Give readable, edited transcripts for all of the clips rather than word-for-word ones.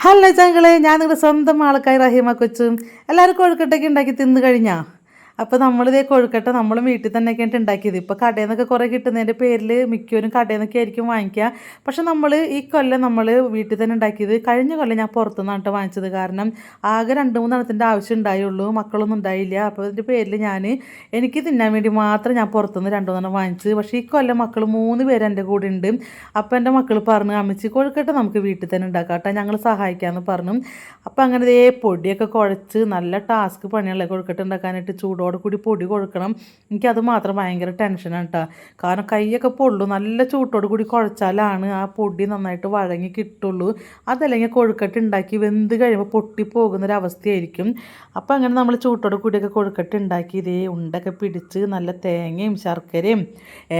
Hello ചങ്ങളെ, ഞാൻ നിങ്ങളുടെ സ്വന്തം ആൾക്കാർ റഹീമ കൊച്ചും. എല്ലാവരും കൊഴുക്കട്ടൊക്കെ ഉണ്ടാക്കി തിന്ന് കഴിഞ്ഞാ? അപ്പോൾ നമ്മളിതേ കൊഴുക്കട്ട നമ്മൾ വീട്ടിൽ തന്നെയൊക്കെയായിട്ട് ഉണ്ടാക്കിയത്. ഇപ്പോൾ കടയിൽ നിന്നൊക്കെ കുറേ കിട്ടുന്നതിൻ്റെ പേരിൽ മിക്കവരും കടയിൽ നിന്നൊക്കെ ആയിരിക്കും വാങ്ങിക്കുക. പക്ഷെ നമ്മൾ ഈ കൊല്ലം നമ്മൾ വീട്ടിൽ തന്നെ ഉണ്ടാക്കിയത്. കഴിഞ്ഞ കൊല്ലം ഞാൻ പുറത്തുനിന്നാണ് കേട്ടോ വാങ്ങിച്ചത്. കാരണം ആകെ 2-3 എണ്ണത്തിൻ്റെ ആവശ്യം ഉണ്ടായുള്ളൂ, മക്കളൊന്നും ഉണ്ടായില്ല. അപ്പോൾ അതിൻ്റെ പേരിൽ എനിക്ക് തിന്നാൻ വേണ്ടി മാത്രം ഞാൻ പുറത്തുനിന്ന് 2-3 എണ്ണം വാങ്ങിച്ചു. പക്ഷേ ഈ കൊല്ലം മക്കൾ 3 പേര് എൻ്റെ കൂടെ ഉണ്ട്. അപ്പോൾ എൻ്റെ മക്കൾ പറഞ്ഞു, അമ്മച്ചി കൊഴുക്കട്ട നമുക്ക് വീട്ടിൽ തന്നെ ഉണ്ടാക്കാം കേട്ടോ, ഞങ്ങൾ സഹായിക്കാമെന്ന് പറഞ്ഞു. അപ്പോൾ അങ്ങനെ ഇതേ പൊടിയൊക്കെ കുഴച്ച്, നല്ല ടാസ്ക് പണിയല്ലേ കൊഴുക്കട്ട ഉണ്ടാക്കാനായിട്ട്. ചൂടോട് കൂടി പൊടി കൊഴുക്കണം. എനിക്കത് മാത്രം ഭയങ്കര ടെൻഷനാണ് കേട്ടോ. കാരണം കൈയൊക്കെ പൊള്ളു. നല്ല ചൂട്ടോട് കൂടി കുഴച്ചാലാണ് ആ പൊടി നന്നായിട്ട് വഴങ്ങി കിട്ടുള്ളൂ. അതല്ലെങ്കിൽ കൊഴുക്കട്ട ഉണ്ടാക്കി വെന്ത് കഴിയുമ്പോൾ പൊട്ടിപ്പോകുന്നൊരവസ്ഥയായിരിക്കും. അപ്പോൾ അങ്ങനെ നമ്മൾ ചൂട്ടോട് കൂടിയൊക്കെ കൊഴുക്കട്ട ഉണ്ടാക്കി ഇതേ ഉണ്ടൊക്കെ പിടിച്ച് നല്ല തേങ്ങയും ശർക്കരയും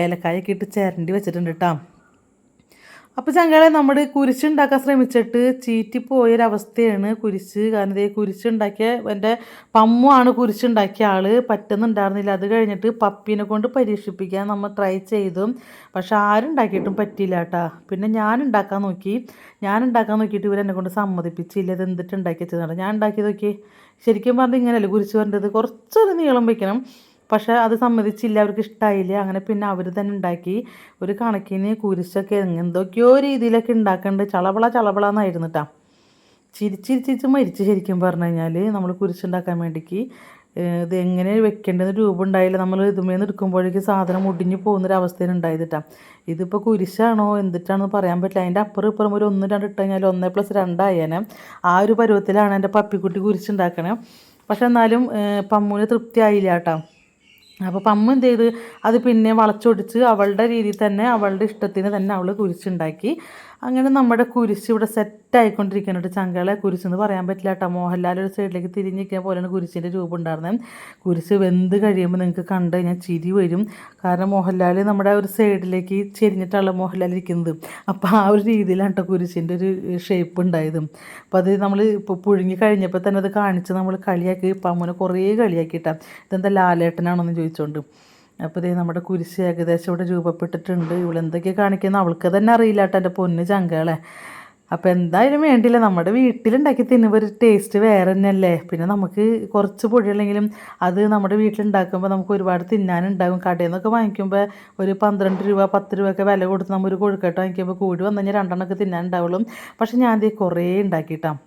ഏലക്കായൊക്കെ ഇട്ട് ചിരണ്ടി വെച്ചിട്ടുണ്ട് കേട്ടോ. അപ്പോൾ ചങ്ങളെ നമ്മൾ കുരിശുണ്ടാക്കാൻ ശ്രമിച്ചിട്ട് ചീറ്റിപ്പോയൊരവസ്ഥയാണ് കുരിശ്. കാരണം ഇതേ കുരിശുണ്ടാക്കിയ എൻ്റെ പമ്മുവാണ് കുരിശുണ്ടാക്കിയ ആൾ, പറ്റുന്നുണ്ടായിരുന്നില്ല. അത് കഴിഞ്ഞിട്ട് പപ്പീനെ കൊണ്ട് പരീക്ഷിപ്പിക്കാൻ നമ്മൾ ട്രൈ ചെയ്തു. പക്ഷെ ആരും ഉണ്ടാക്കിയിട്ടും പറ്റിയില്ല കേട്ടോ. പിന്നെ ഞാൻ ഉണ്ടാക്കാൻ നോക്കിയിട്ട് ഇവരെന്നെ കൊണ്ട് സമ്മതിപ്പിച്ചില്ല. ഇത് എന്തിട്ട് ഉണ്ടാക്കി വെച്ചതാണ്. ഞാൻ ഉണ്ടാക്കി നോക്കി. ശരിക്കും പറഞ്ഞാൽ ഇങ്ങനെയല്ലേ കുരിശ് വരേണ്ടത്, കുറച്ചൊരു നീളം വയ്ക്കണം. പക്ഷേ അത് സമ്മതിച്ചില്ല, അവർക്ക് ഇഷ്ടമായില്ല. അങ്ങനെ പിന്നെ അവർ തന്നെ ഉണ്ടാക്കി. ഒരു കണക്കിന് കുരിശൊക്കെ എന്തൊക്കെയോ രീതിയിലൊക്കെ ഉണ്ടാക്കേണ്ടത്. ചളബള എന്നായിരുന്നു കേട്ടോ. ചിരിച്ച് മരിച്ച്. ശരിക്കും പറഞ്ഞു കഴിഞ്ഞാൽ നമ്മൾ കുരിശുണ്ടാക്കാൻ വേണ്ടിക്ക് ഇത് എങ്ങനെ വെക്കേണ്ടതെന്ന് രൂപം ഉണ്ടായില്ല. നമ്മൾ ഇതുമേന്ന് എടുക്കുമ്പോഴേക്കും സാധനം മുടിഞ്ഞ് പോകുന്നൊരവസ്ഥയാണ് ഉണ്ടായത് കേട്ടോ. ഇതിപ്പോൾ കുരിശാണോ എന്തിട്ടാണെന്ന് പറയാൻ പറ്റില്ല. അതിൻ്റെ അപ്പുറം ഇപ്പുറം ഒരു 1-2 ഇട്ട് കഴിഞ്ഞാൽ 1+2 ആയേനെ. ആ ഒരു പരുവത്തിലാണ് എൻ്റെ പപ്പിക്കുട്ടി കുരിശുണ്ടാക്കണേ. പക്ഷെ എന്നാലും പമ്മുവിന് തൃപ്തി ആയില്ല കേട്ടോ. അപ്പോൾ പമ്മ എന്ത് ചെയ്ത് അത് പിന്നെ വളച്ചൊടിച്ച് അവളുടെ രീതിയിൽ തന്നെ, അവളുടെ ഇഷ്ടത്തിന് തന്നെ അവൾ കുരിശുണ്ടാക്കി. അങ്ങനെ നമ്മുടെ കുരിശ് ഇവിടെ സെറ്റായിക്കൊണ്ടിരിക്കുന്നുണ്ട്. ചങ്കളെ കുരിശെന്ന് പറയാൻ പറ്റില്ല കേട്ടോ. മോഹൻലാൽ ഒരു സൈഡിലേക്ക് തിരിഞ്ഞിരിക്കുന്ന പോലെയാണ് കുരിശിൻ്റെ രൂപം ഉണ്ടായിരുന്നത്. കുരിശ് വെന്ത് കഴിയുമ്പോൾ നിങ്ങൾക്ക് കണ്ട് കഴിഞ്ഞാൽ ചിരി വരും. കാരണം മോഹൻലാൽ നമ്മുടെ ഒരു സൈഡിലേക്ക് ചെരിഞ്ഞിട്ടുള്ള മോഹൻലാൽ ഇരിക്കുന്നത്. അപ്പോൾ ആ ഒരു രീതിയിലാണ് കേട്ടോ കുരിശിൻ്റെ ഒരു ഷേപ്പ് ഉണ്ടായത്. അപ്പോൾ അത് നമ്മൾ ഇപ്പോൾ പുഴുങ്ങി കഴിഞ്ഞപ്പോൾ തന്നെ അത് കാണിച്ച് നമ്മൾ കളിയാക്കി. പമ്മുനെ കുറേ കളിയാക്കിയിട്ടാണ്. ഇതെന്താ ലാലേട്ടനാണോന്ന് ചോദിച്ചുകൊണ്ട്. അപ്പോൾ ഇതേ നമ്മുടെ കുരിശ് ഏകദേശം ഇവിടെ രൂപപ്പെട്ടിട്ടുണ്ട്. ഇവളെന്തൊക്കെയാണ് കാണിക്കുന്നത് അവൾക്ക് തന്നെ അറിയില്ല കേട്ടോ, എൻ്റെ പൊന്ന് ചങ്കളെ. അപ്പോൾ എന്തായാലും വേണ്ടില്ല, നമ്മുടെ വീട്ടിലുണ്ടാക്കി തിന്നുമ്പോൾ ഒരു ടേസ്റ്റ് വേറെ തന്നെയല്ലേ. പിന്നെ നമുക്ക് കുറച്ച് പൊടിയുള്ളെങ്കിലും അത് നമ്മുടെ വീട്ടിലുണ്ടാക്കുമ്പോൾ നമുക്ക് ഒരുപാട് തിന്നാനുണ്ടാകും. കടയിൽ നിന്നൊക്കെ വാങ്ങിക്കുമ്പോൾ ഒരു 12 രൂപ 10 രൂപയൊക്കെ വില കൊടുത്ത് നമ്മൾ ഒരു കൊഴുക്കട്ട വാങ്ങിക്കുമ്പോൾ കൂടി വന്നു കഴിഞ്ഞാൽ 2 എണ്ണമൊക്കെ തിന്നാനുണ്ടാവുള്ളൂ. പക്ഷെ ഞാൻ ഇത് കുറേ ഉണ്ടാക്കിയിട്ടാണ്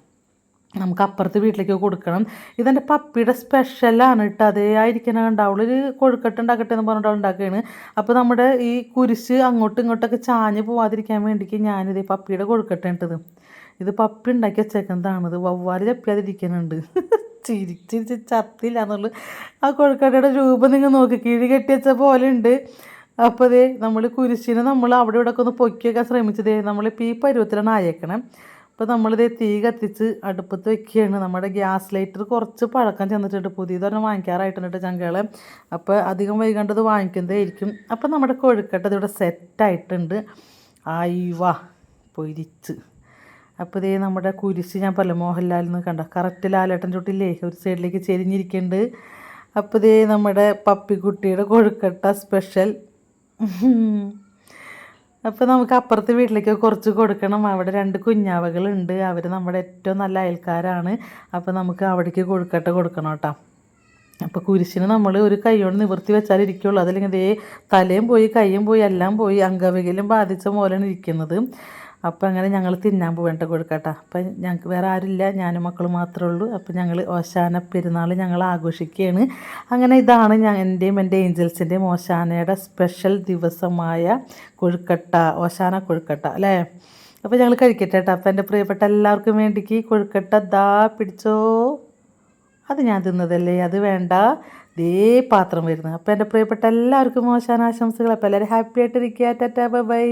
നമുക്ക് അപ്പുറത്ത് വീട്ടിലേക്ക് കൊടുക്കണം. ഇതെൻ്റെ പപ്പിയുടെ സ്പെഷ്യലാണ് കേട്ടോ. അതേ ആയിരിക്കണം ഉണ്ടാവുള്ളൂ. ഒരു കൊഴുക്കട്ട ഉണ്ടാക്കട്ടെ എന്ന് പറഞ്ഞിട്ട് ഉണ്ടാക്കുകയാണ്. അപ്പോൾ നമ്മുടെ ഈ കുരിശ് അങ്ങോട്ടും ഇങ്ങോട്ടൊക്കെ ചാഞ്ഞ് പോവാതിരിക്കാൻ വേണ്ടിക്ക് ഞാനിത് പപ്പിയുടെ കൊഴുക്കട്ട ഇട്ടത്. ഇത് പപ്പി ഉണ്ടാക്കി വെച്ചേക്കുന്നതാണിത്. വവ്വാല് ചപ്പിയാതിരിക്കുന്നുണ്ട്. ചിരിച്ച് ചത്തില്ല എന്നുള്ളു. ആ കൊഴുക്കട്ടയുടെ രൂപം നിങ്ങൾ നോക്കി, കിഴി കെട്ടി വെച്ച പോലെ ഉണ്ട്. അപ്പോൾ അതേ നമ്മൾ കുരിശിനെ നമ്മൾ അവിടെ ഇവിടെ ഒക്കെ ഒന്ന് പൊക്കി വെക്കാൻ ശ്രമിച്ചതേ നമ്മളിപ്പോൾ ഈ പരുവത്തിലാണ് ആയേക്കണം. അപ്പോൾ നമ്മളിത് തീ കത്തിച്ച് അടുപ്പത്ത് വെക്കുകയാണ്. നമ്മുടെ ഗ്യാസ് ലൈറ്റർ കുറച്ച് പഴക്കം ചെന്നിട്ടുണ്ട്. പുതിയതൊരെണ്ണം വാങ്ങിക്കാറായിട്ടുണ്ട് ചങ്കളെ. അപ്പോൾ അധികം വൈകേണ്ടത് വാങ്ങിക്കുന്നതായിരിക്കും. അപ്പോൾ നമ്മുടെ കൊഴുക്കട്ട ഇതിവിടെ സെറ്റായിട്ടുണ്ട്. വാ പൊരിച്ച്. അപ്പോൾ ഇതേ നമ്മുടെ കുരിശ് ഞാൻ പല മോഹൻലാലിൽ നിന്ന് കണ്ട കറക്റ്റ് ലാലേട്ടൻ ചുട്ടില്ലേ ഒരു സൈഡിലേക്ക് ചെരിഞ്ഞിരിക്കുന്നുണ്ട്. അപ്പോൾ ഇതേ നമ്മുടെ പപ്പിക്കുട്ടിയുടെ കൊഴുക്കട്ട സ്പെഷ്യൽ. അപ്പോൾ നമുക്ക് അപ്പുറത്തെ വീട്ടിലേക്ക് കുറച്ച് കൊടുക്കണം. അവിടെ 2 കുഞ്ഞാവകളുണ്ട്. അവർ നമ്മുടെ ഏറ്റവും നല്ല അയൽക്കാരാണ്. അപ്പോൾ നമുക്ക് അവിടേക്ക് കൊഴുക്കട്ട കൊടുക്കണം കേട്ടോ. അപ്പോൾ കുരിശിന് നമ്മൾ ഒരു കൈയോട് നിവർത്തി വെച്ചാൽ ഇരിക്കുള്ളൂ. അതല്ലെങ്കിൽ ഇതേ തലയും പോയി കൈയും പോയി എല്ലാം പോയി അംഗവൈകല്യം ബാധിച്ച പോലെയാണ് ഇരിക്കുന്നത്. അപ്പോൾ അങ്ങനെ ഞങ്ങൾ തിന്നാൻ പോവേണ്ട കൊടുക്കട്ടെ. അപ്പം ഞങ്ങൾക്ക് വേറെ ആരുമില്ല, ഞാനും മക്കളും മാത്രമേ ഉള്ളൂ. അപ്പോൾ ഞങ്ങൾ ഓശാന പെരുന്നാൾ ഞങ്ങൾ ആഘോഷിക്കുകയാണ്. അങ്ങനെ ഇതാണ് എൻ്റെയും എൻ്റെ ഏഞ്ചൽസിൻ്റെയും ഓശാനയുടെ സ്പെഷ്യൽ ദിവസമായ കൊഴുക്കട്ട, ഓശാന കൊഴുക്കട്ട അല്ലേ. അപ്പോൾ ഞങ്ങൾ കഴിക്കട്ടെ കേട്ടോ. അപ്പോൾ എൻ്റെ പ്രിയപ്പെട്ട എല്ലാവർക്കും വേണ്ടിക്ക് കൊഴുക്കട്ട ദാ പിടിച്ചോ. അത് ഞാൻ തിന്നതല്ലേ, അത് വേണ്ട, ദേ പാത്രം വരുന്നത്. അപ്പോൾ എൻ്റെ പ്രിയപ്പെട്ട എല്ലാവർക്കും ഓശാന ആശംസകൾ. അപ്പോൾ എല്ലാവരും ഹാപ്പി ആയിട്ടിരിക്കുക. Tata bye.